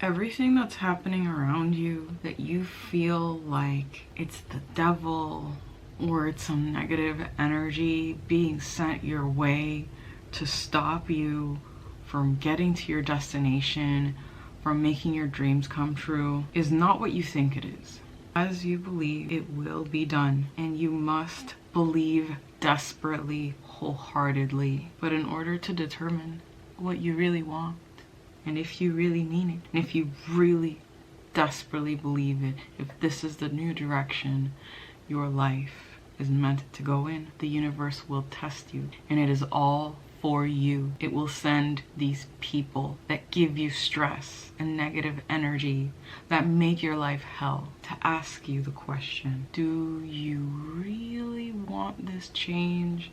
Everything that's happening around you that you feel like it's the devil or it's some negative energy being sent your way to stop you from getting to your destination, from making your dreams come true, is not what you think it is. As you believe, it will be done, and you must believe desperately, wholeheartedly. But in order to determine what you really want, and if you really mean it, and if you really desperately believe it, if this is the new direction your life is meant to go in, the universe will test you, and it is all for you. It will send these people that give you stress and negative energy, that make your life hell, to ask you the question, do you really want this change?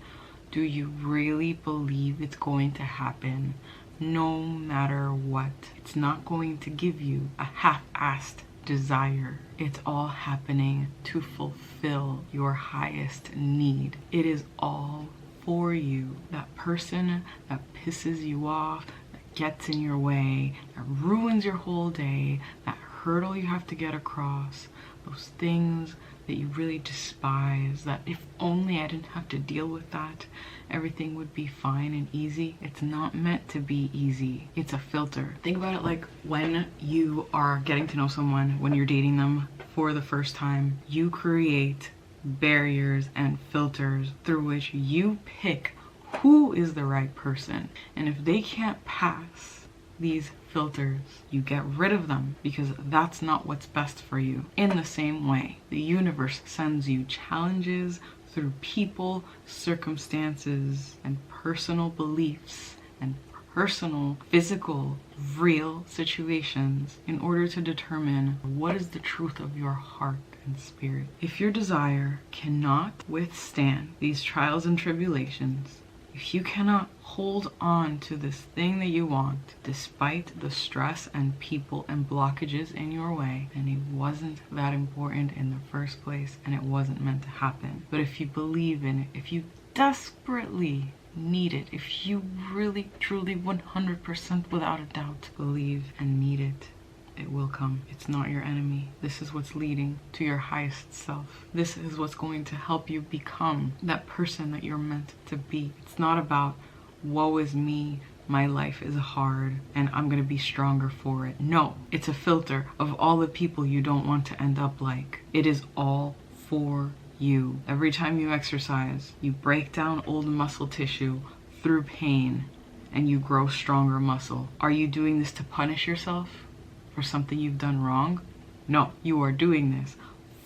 Do you really believe it's going to happen? No matter what, it's not going to give you a half-assed desire. It's all happening to fulfill your highest need. It is all for you. That person that pisses you off, that gets in your way, that ruins your whole day, that hurdle you have to get across, those things that you really despise, that if only I didn't have to deal with that, everything would be fine and easy. It's not meant to be easy. It's a filter. Think about it like when you are getting to know someone, when you're dating them for the first time, you create barriers and filters through which you pick who is the right person. And if they can't pass these filters, you get rid of them, because that's not what's best for you. In the same way, the universe sends you challenges through people, circumstances, and personal beliefs and personal, physical, real situations in order to determine what is the truth of your heart and spirit. If your desire cannot withstand these trials and tribulations, if you cannot hold on to this thing that you want despite the stress and people and blockages in your way, then it wasn't that important in the first place, and it wasn't meant to happen. But if you believe in it, if you desperately need it, if you really, truly, 100% without a doubt believe and need it, it will come. It's not your enemy. This is what's leading to your highest self. This is what's going to help you become that person that you're meant to be. It's not about, woe is me, my life is hard, and I'm gonna be stronger for it. No, it's a filter of all the people you don't want to end up like. It is all for you. Every time you exercise, you break down old muscle tissue through pain, and you grow stronger muscle. Are you doing this to punish yourself for something you've done wrong? No, you are doing this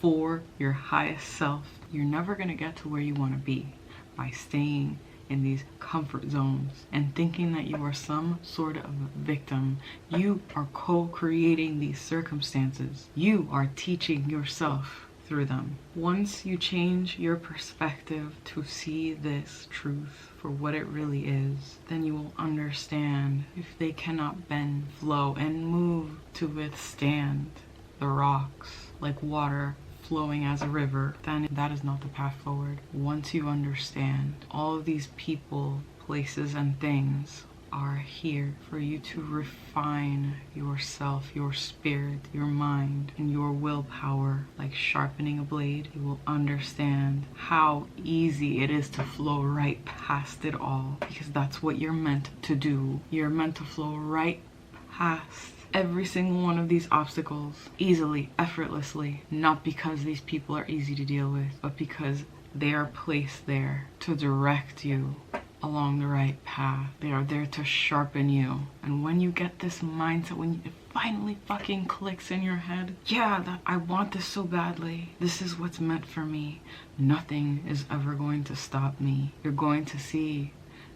for your highest self. You're never gonna get to where you wanna be by staying in these comfort zones and thinking that you are some sort of victim. You are co-creating these circumstances. You are teaching yourself through them. Once you change your perspective to see this truth for what it really is, then you will understand if they cannot bend, flow, and move to withstand the rocks like water flowing as a river, then that is not the path forward. Once you understand, all of these people, places, and things are here for you to refine yourself, your spirit, your mind, and your willpower. Like sharpening a blade, you will understand how easy it is to flow right past it all, because that's what you're meant to do. You're meant to flow right past every single one of these obstacles easily, effortlessly, not because these people are easy to deal with, but because they are placed there to direct you along the right path. They are there to sharpen you. And when you get this mindset, when it finally fucking clicks in your head, yeah, that I want this so badly, this is what's meant for me, nothing is ever going to stop me. You're going to see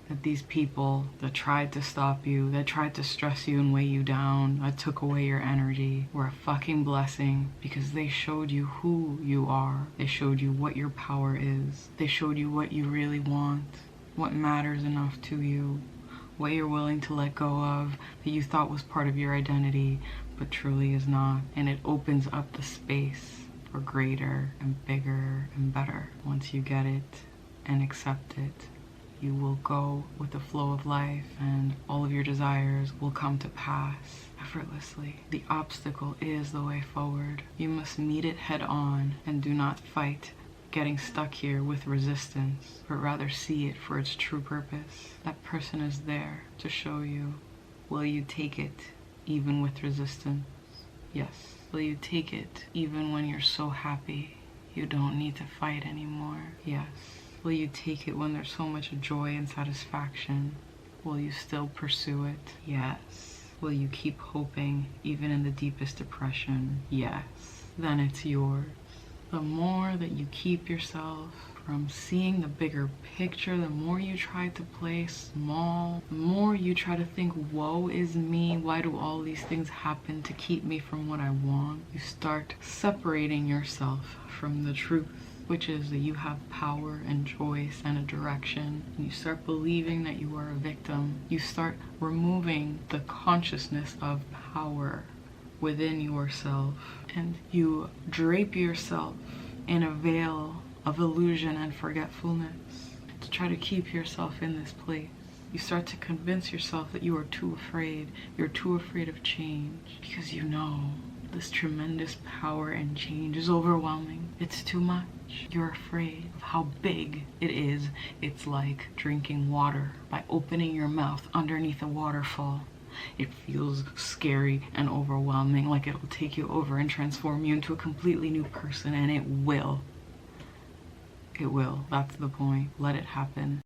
that these people that tried to stop you, that tried to stress you and weigh you down, that took away your energy, were a fucking blessing, because they showed you who you are. They showed you what your power is. They showed you what you really want, what matters enough to you, what you're willing to let go of that you thought was part of your identity but truly is not. And it opens up the space for greater and bigger and better. Once you get it and accept it, you will go with the flow of life, and all of your desires will come to pass effortlessly. The obstacle is the way forward. You must meet it head on and do not fight getting stuck here with resistance, but rather see it for its true purpose. That person is there to show you. Will you take it even with resistance? Yes. Will you take it even when you're so happy you don't need to fight anymore? Yes. Will you take it when there's so much joy and satisfaction? Will you still pursue it? Yes. Will you keep hoping even in the deepest depression? Yes. Then it's yours. The more that you keep yourself from seeing the bigger picture, the more you try to play small, the more you try to think, woe is me, why do all these things happen to keep me from what I want? You start separating yourself from the truth, which is that you have power and choice and a direction. And you start believing that you are a victim. You start removing the consciousness of power within yourself, and you drape yourself in a veil of illusion and forgetfulness to try to keep yourself in this place. You start to convince yourself that you are too afraid. You're too afraid of change because you know this tremendous power and change is overwhelming. It's too much. You're afraid of how big it is. It's like drinking water by opening your mouth underneath a waterfall. It feels scary and overwhelming, like it'll take you over and transform you into a completely new person, and it will. It will. That's the point. Let it happen.